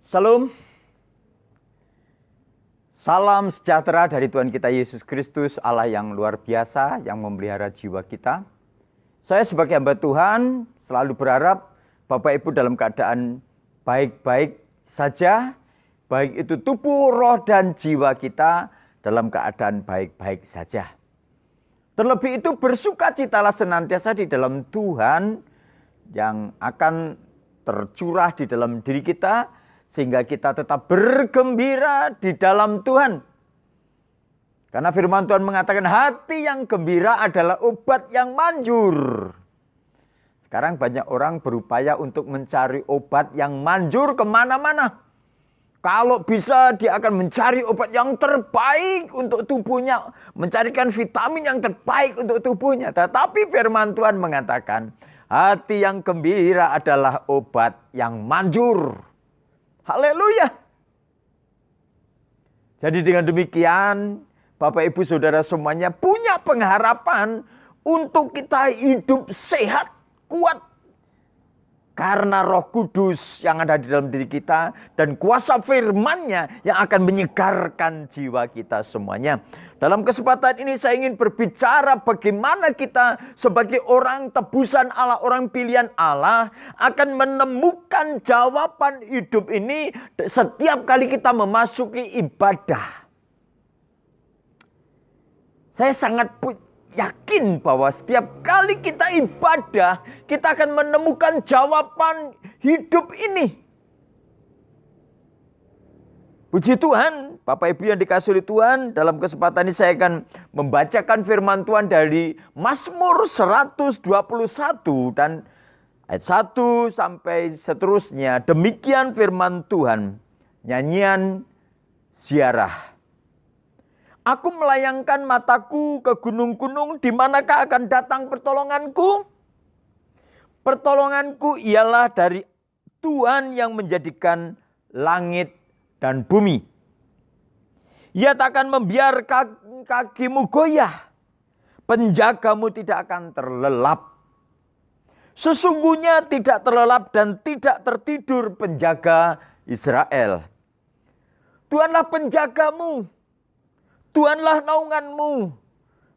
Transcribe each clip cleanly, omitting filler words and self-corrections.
Salam, salam sejahtera dari Tuhan kita Yesus Kristus, Allah yang luar biasa, yang memelihara jiwa kita. Saya sebagai hamba Tuhan selalu berharap Bapak Ibu dalam keadaan baik-baik saja, baik itu tubuh, roh, dan jiwa kita dalam keadaan baik-baik saja. Terlebih itu bersukacitalah senantiasa di dalam Tuhan yang akan tercurah di dalam diri kita, sehingga kita tetap bergembira di dalam Tuhan. Karena firman Tuhan mengatakan hati yang gembira adalah obat yang manjur. Sekarang banyak orang berupaya untuk mencari obat yang manjur kemana-mana. Kalau bisa dia akan mencari obat yang terbaik untuk tubuhnya. Mencarikan vitamin yang terbaik untuk tubuhnya. Tetapi firman Tuhan mengatakan hati yang gembira adalah obat yang manjur. Haleluya. Jadi dengan demikian, Bapak Ibu Saudara semuanya punya pengharapan untuk kita hidup sehat, kuat. Karena Roh Kudus yang ada di dalam diri kita dan kuasa firman-Nya yang akan menyegarkan jiwa kita semuanya. Dalam kesempatan ini saya ingin berbicara bagaimana kita sebagai orang tebusan Allah, orang pilihan Allah akan menemukan jawaban hidup ini setiap kali kita memasuki ibadah. Saya sangat yakin bahwa setiap kali kita ibadah, kita akan menemukan jawaban hidup ini. Puji Tuhan, Bapak Ibu yang dikasihi oleh Tuhan, dalam kesempatan ini saya akan membacakan firman Tuhan dari Mazmur 121 dan ayat 1 sampai seterusnya. Demikian firman Tuhan, nyanyian ziarah. Aku melayangkan mataku ke gunung-gunung, di manakah akan datang pertolonganku? Pertolonganku ialah dari Tuhan yang menjadikan langit dan bumi. Ia tak akan membiarkan kakimu goyah, penjagamu tidak akan terlelap. Sesungguhnya tidak terlelap dan tidak tertidur penjaga Israel. Tuhanlah penjagamu, Tuhanlah naunganmu,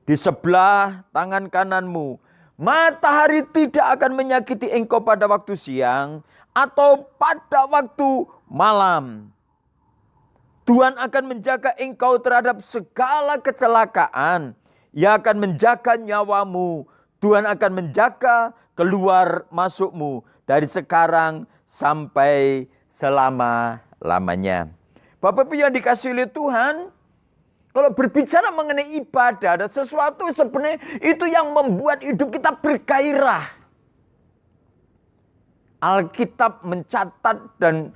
di sebelah tangan kananmu. Matahari tidak akan menyakiti engkau pada waktu siang atau pada waktu malam. Tuhan akan menjaga engkau terhadap segala kecelakaan. Ia akan menjaga nyawamu. Tuhan akan menjaga keluar masukmu dari sekarang sampai selama-lamanya. Bapak Ibu yang dikasihi oleh Tuhan, kalau berbicara mengenai ibadah, ada sesuatu sebenarnya itu yang membuat hidup kita bergairah. Alkitab mencatat dan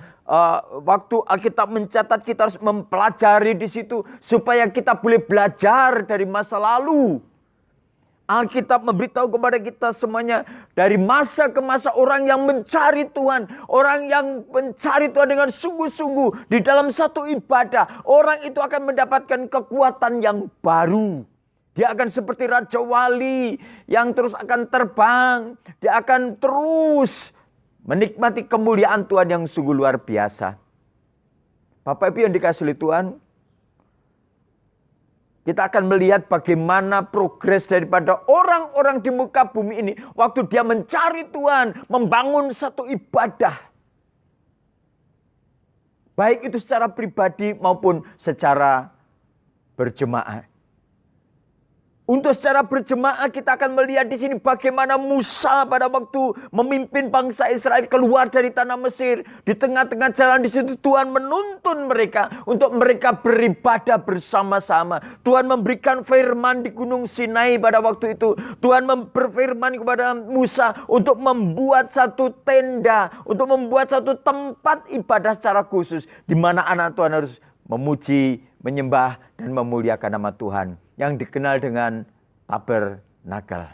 waktu Alkitab mencatat kita harus mempelajari di situ supaya kita boleh belajar dari masa lalu. Alkitab memberitahu kepada kita semuanya dari masa ke masa orang yang mencari Tuhan, orang yang mencari Tuhan dengan sungguh-sungguh di dalam satu ibadah, orang itu akan mendapatkan kekuatan yang baru. Dia akan seperti Raja Wali yang terus akan terbang, dia akan terus menikmati kemuliaan Tuhan yang sungguh luar biasa. Bapak Ibu yang dikasihi oleh Tuhan, kita akan melihat bagaimana progres daripada orang-orang di muka bumi ini. Waktu dia mencari Tuhan, membangun satu ibadah. Baik itu secara pribadi maupun secara berjemaah. Untuk secara berjemaah kita akan melihat di sini bagaimana Musa pada waktu memimpin bangsa Israel keluar dari tanah Mesir. Di tengah-tengah jalan di situ Tuhan menuntun mereka untuk mereka beribadah bersama-sama. Tuhan memberikan firman di Gunung Sinai pada waktu itu. Tuhan berfirman kepada Musa untuk membuat satu tenda, untuk membuat satu tempat ibadah secara khusus di mana anak Tuhan harus memuji, menyembah dan memuliakan nama Tuhan yang dikenal dengan tabernakel.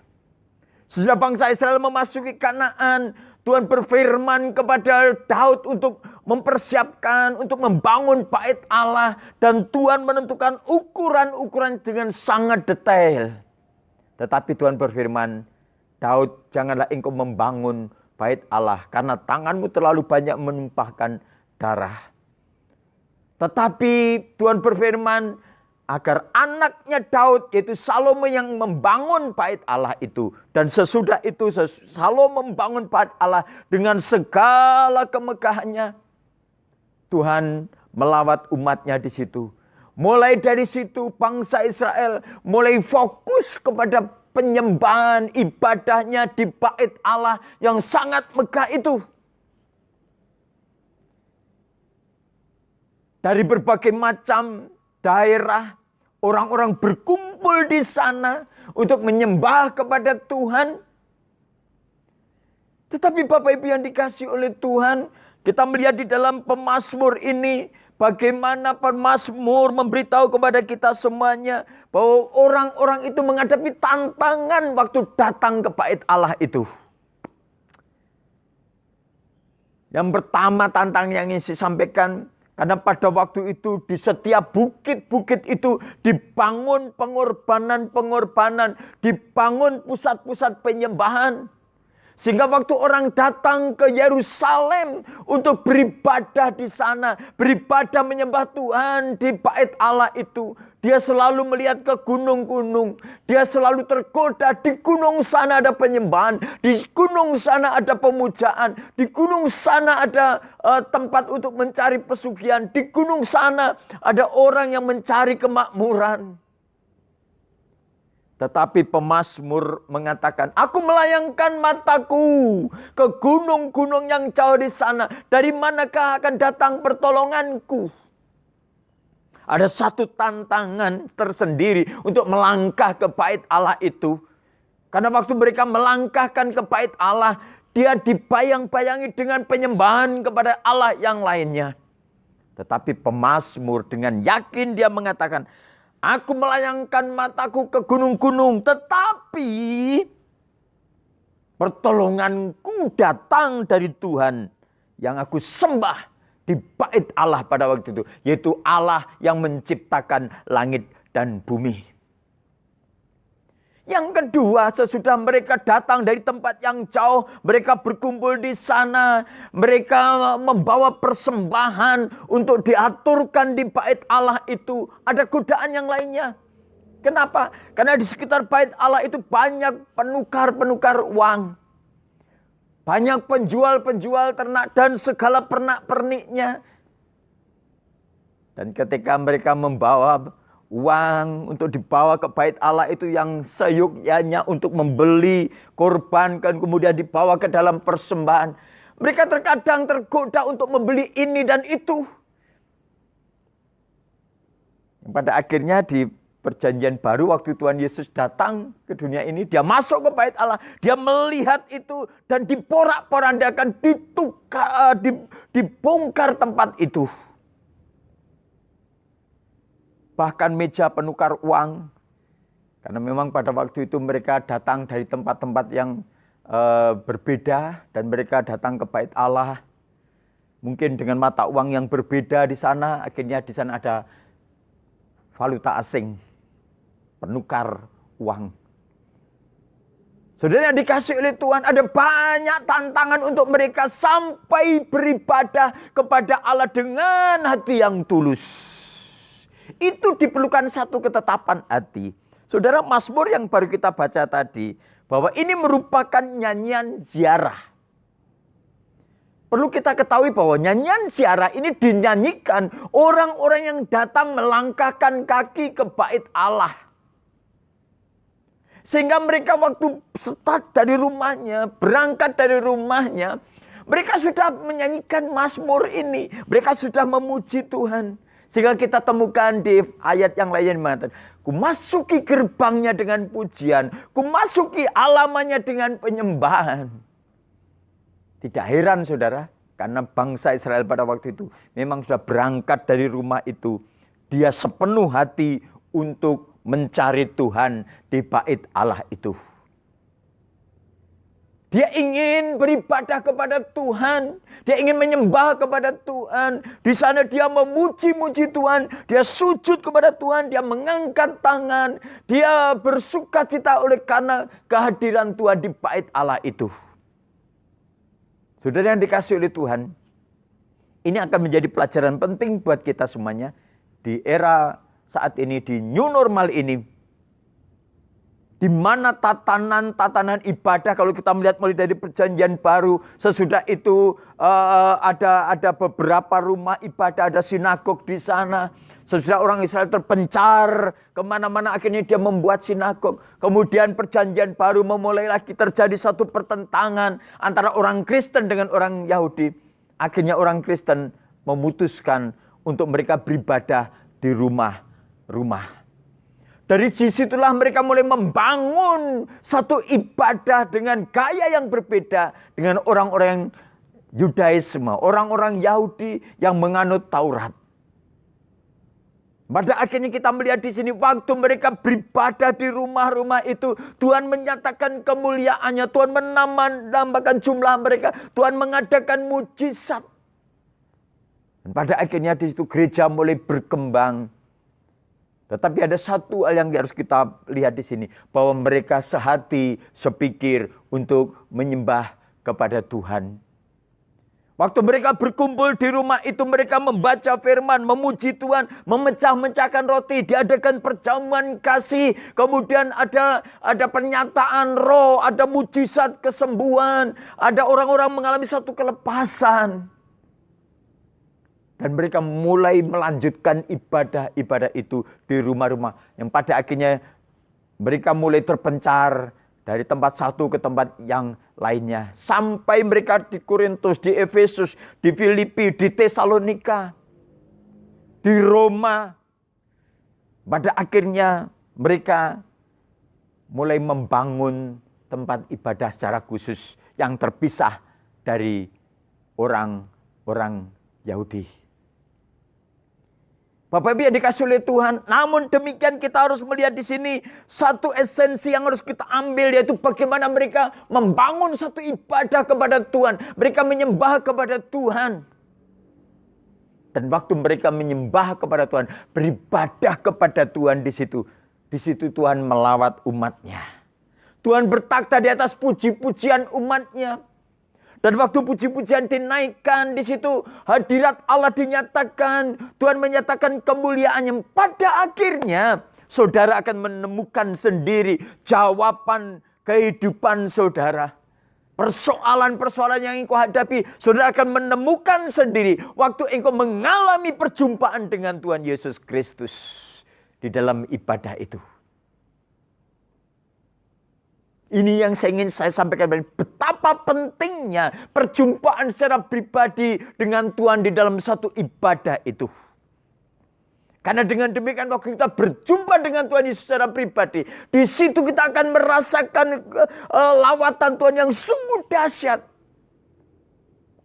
Sesudah bangsa Israel memasuki Kanaan, Tuhan berfirman kepada Daud untuk mempersiapkan, untuk membangun bait Allah. Dan Tuhan menentukan ukuran-ukuran dengan sangat detail. Tetapi Tuhan berfirman, Daud, janganlah engkau membangun bait Allah, karena tanganmu terlalu banyak menumpahkan darah. Tetapi Tuhan berfirman agar anaknya Daud, yaitu Salomo, yang membangun bait Allah itu. Dan sesudah itu Salomo membangun bait Allah dengan segala kemegahannya. Tuhan melawat umatnya di situ. Mulai dari situ bangsa Israel mulai fokus kepada penyembahan ibadahnya di bait Allah yang sangat megah itu. Dari berbagai macam daerah, orang-orang berkumpul di sana untuk menyembah kepada Tuhan. Tetapi Bapak Ibu yang dikasihi oleh Tuhan, kita melihat di dalam pemazmur ini, bagaimana pemazmur memberitahu kepada kita semuanya bahwa orang-orang itu menghadapi tantangan waktu datang ke bait Allah itu. Yang pertama tantangan yang ingin saya sampaikan, karena pada waktu itu di setiap bukit-bukit itu dibangun pengorbanan-pengorbanan, dibangun pusat-pusat penyembahan. Sehingga waktu orang datang ke Yerusalem untuk beribadah di sana, beribadah menyembah Tuhan di bait Allah itu, dia selalu melihat ke gunung-gunung. Dia selalu tergoda, di gunung sana ada penyembahan, di gunung sana ada pemujaan, di gunung sana ada tempat untuk mencari pesugihan, di gunung sana ada orang yang mencari kemakmuran. Tetapi pemazmur mengatakan, aku melayangkan mataku ke gunung-gunung yang jauh di sana. Dari manakah akan datang pertolonganku? Ada satu tantangan tersendiri untuk melangkah ke bait Allah itu. Karena waktu mereka melangkahkan ke bait Allah, dia dibayang-bayangi dengan penyembahan kepada Allah yang lainnya. Tetapi pemazmur dengan yakin dia mengatakan, aku melayangkan mataku ke gunung-gunung, tetapi pertolonganku datang dari Tuhan yang aku sembah di bait Allah pada waktu itu, yaitu Allah yang menciptakan langit dan bumi. Yang kedua, sesudah mereka datang dari tempat yang jauh, mereka berkumpul di sana, mereka membawa persembahan untuk diaturkan di bait Allah itu. Ada godaan yang lainnya. Kenapa? Karena di sekitar bait Allah itu banyak penukar-penukar uang. Banyak penjual-penjual ternak dan segala pernak-perniknya. Dan ketika mereka membawa uang untuk dibawa ke bait Allah itu yang seyukyanya untuk membeli, korbankan, kemudian dibawa ke dalam persembahan. Mereka terkadang tergoda untuk membeli ini dan itu. Pada akhirnya di perjanjian baru waktu Tuhan Yesus datang ke dunia ini, dia masuk ke bait Allah, dia melihat itu dan diporak-porandakan, dibongkar tempat itu. Bahkan meja penukar uang. Karena memang pada waktu itu mereka datang dari tempat-tempat yang berbeda. Dan mereka datang ke bait Allah. Mungkin dengan mata uang yang berbeda di sana. Akhirnya di sana ada valuta asing. Penukar uang. Saudara yang dikasih oleh Tuhan, ada banyak tantangan untuk mereka sampai beribadah kepada Allah dengan hati yang tulus. Itu diperlukan satu ketetapan hati. Saudara, Mazmur yang baru kita baca tadi, bahwa ini merupakan nyanyian ziarah. Perlu kita ketahui bahwa nyanyian ziarah ini dinyanyikan orang-orang yang datang melangkahkan kaki ke bait Allah. Sehingga mereka waktu start dari rumahnya, berangkat dari rumahnya, mereka sudah menyanyikan Mazmur ini. Mereka sudah memuji Tuhan. Sehingga kita temukan di ayat yang lain mengatakan, ku masuki gerbangnya dengan pujian, ku masuki halamannya dengan penyembahan. Tidak heran saudara, karena bangsa Israel pada waktu itu memang sudah berangkat dari rumah itu. Dia sepenuh hati untuk mencari Tuhan di bait Allah itu. Dia ingin beribadah kepada Tuhan. Dia ingin menyembah kepada Tuhan. Di sana dia memuji-muji Tuhan. Dia sujud kepada Tuhan. Dia mengangkat tangan. Dia bersukacita oleh karena kehadiran Tuhan di bait Allah itu. Saudara yang dikasihi oleh Tuhan. Ini akan menjadi pelajaran penting buat kita semuanya di era saat ini, di new normal ini, di mana tatanan ibadah, kalau kita melihat mulai dari perjanjian baru, sesudah itu ada beberapa rumah ibadah, ada sinagog di sana. Sesudah orang Israel terpencar kemana-mana, akhirnya dia membuat sinagog. Kemudian perjanjian baru memulai lagi terjadi satu pertentangan antara orang Kristen dengan orang Yahudi. Akhirnya orang Kristen memutuskan untuk mereka beribadah di rumah-rumah. Dari sisi itulah mereka mulai membangun satu ibadah dengan gaya yang berbeda dengan orang-orang Yudaisme, orang-orang Yahudi yang menganut Taurat. Pada akhirnya kita melihat di sini waktu mereka beribadah di rumah-rumah itu, Tuhan menyatakan kemuliaannya, Tuhan menambahkan jumlah mereka, Tuhan mengadakan mujizat. Dan pada akhirnya di situ gereja mulai berkembang. Tetapi ada satu hal yang harus kita lihat di sini, bahwa mereka sehati, sepikir untuk menyembah kepada Tuhan. Waktu mereka berkumpul di rumah itu, mereka membaca firman, memuji Tuhan, memecah-mecahkan roti, diadakan perjamuan kasih, kemudian ada pernyataan roh, ada mujizat kesembuhan, ada orang-orang mengalami satu kelepasan. Dan mereka mulai melanjutkan ibadah-ibadah itu di rumah-rumah, yang pada akhirnya mereka mulai terpencar dari tempat satu ke tempat yang lainnya. Sampai mereka di Korintus, di Efesus, di Filipi, di Tesalonika, di Roma. Pada akhirnya mereka mulai membangun tempat ibadah secara khusus yang terpisah dari orang-orang Yahudi. Bapak Ibu yang dikasih oleh Tuhan, namun demikian kita harus melihat di sini satu esensi yang harus kita ambil, yaitu bagaimana mereka membangun satu ibadah kepada Tuhan. Mereka menyembah kepada Tuhan. Dan waktu mereka menyembah kepada Tuhan, beribadah kepada Tuhan di situ Tuhan melawat umatnya. Tuhan bertakhta di atas puji-pujian umatnya. Dan waktu puji-pujian dinaikkan, di situ hadirat Allah dinyatakan, Tuhan menyatakan kemuliaannya. Pada akhirnya saudara akan menemukan sendiri jawaban kehidupan saudara. Persoalan-persoalan yang engkau hadapi, saudara akan menemukan sendiri waktu engkau mengalami perjumpaan dengan Tuhan Yesus Kristus di dalam ibadah itu. Ini yang ingin saya sampaikan, betapa pentingnya perjumpaan secara pribadi dengan Tuhan di dalam satu ibadah itu. Karena dengan demikian waktu kita berjumpa dengan Tuhan Yesus secara pribadi, di situ kita akan merasakan lawatan Tuhan yang sungguh dahsyat.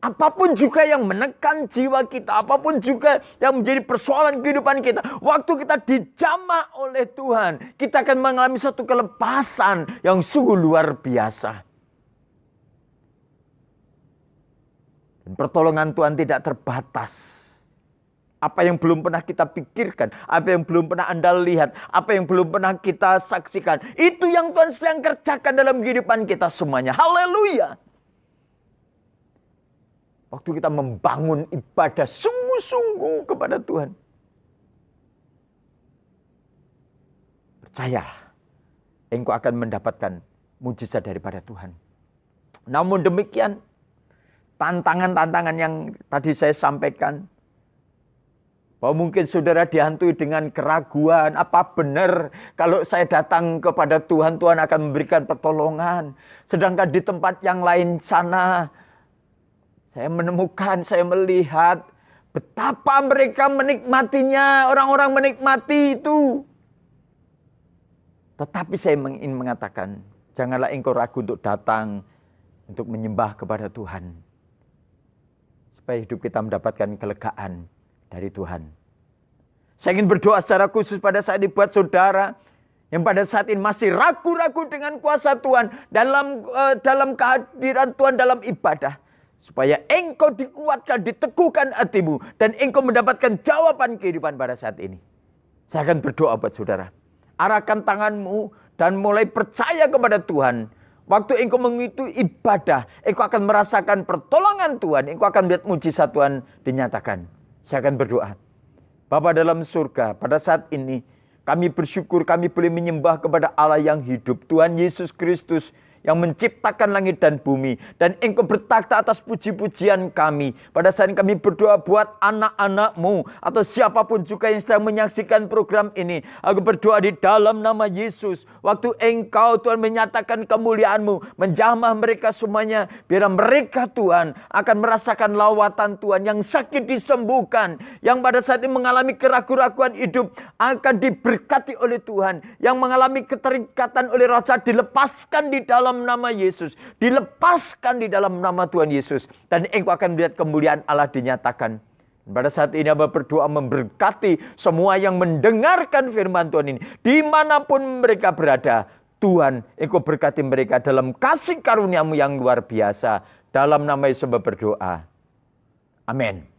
Apapun juga yang menekan jiwa kita, apapun juga yang menjadi persoalan kehidupan kita, waktu kita dijamah oleh Tuhan, kita akan mengalami satu kelepasan yang sungguh luar biasa. Dan pertolongan Tuhan tidak terbatas. Apa yang belum pernah kita pikirkan, apa yang belum pernah Anda lihat, apa yang belum pernah kita saksikan, itu yang Tuhan sedang kerjakan dalam kehidupan kita semuanya. Haleluya! Waktu kita membangun ibadah sungguh-sungguh kepada Tuhan, percayalah, engkau akan mendapatkan mujizat daripada Tuhan. Namun demikian, tantangan-tantangan yang tadi saya sampaikan, bahwa mungkin saudara dihantui dengan keraguan, apa benar kalau saya datang kepada Tuhan, Tuhan akan memberikan pertolongan. Sedangkan di tempat yang lain sana, saya menemukan, saya melihat betapa mereka menikmatinya, orang-orang menikmati itu. Tetapi saya ingin mengatakan, janganlah engkau ragu untuk datang, untuk menyembah kepada Tuhan. Supaya hidup kita mendapatkan kelegaan dari Tuhan. Saya ingin berdoa secara khusus pada saat ini buat saudara yang pada saat ini masih ragu-ragu dengan kuasa Tuhan dalam kehadiran Tuhan dalam ibadah. Supaya engkau dikuatkan, diteguhkan hatimu. Dan engkau mendapatkan jawaban kehidupan pada saat ini. Saya akan berdoa buat saudara. Arahkan tanganmu dan mulai percaya kepada Tuhan. Waktu engkau mengikuti ibadah, engkau akan merasakan pertolongan Tuhan. Engkau akan melihat mujizat Tuhan dinyatakan. Saya akan berdoa. Bapa dalam surga, pada saat ini kami bersyukur kami boleh menyembah kepada Allah yang hidup. Tuhan Yesus Kristus yang menciptakan langit dan bumi. Dan engkau bertakhta atas puji-pujian kami. Pada saat ini kami berdoa buat anak-anak-Mu. Atau siapapun juga yang sedang menyaksikan program ini. Aku berdoa di dalam nama Yesus. Waktu engkau Tuhan menyatakan kemuliaan-Mu. Menjamah mereka semuanya. Biar mereka Tuhan akan merasakan lawatan Tuhan. Yang sakit disembuhkan. Yang pada saat ini mengalami keraguan-keraguan hidup. Akan diberkati oleh Tuhan. Yang mengalami keterikatan oleh Raja dilepaskan di dalam nama Yesus. Dilepaskan di dalam nama Tuhan Yesus. Dan engkau akan melihat kemuliaan Allah dinyatakan. Pada saat ini Hamba berdoa memberkati semua yang mendengarkan firman Tuhan ini. Dimanapun mereka berada. Tuhan, engkau berkati mereka dalam kasih karunia-Mu yang luar biasa. Dalam nama Yesus Hamba berdoa. Amin.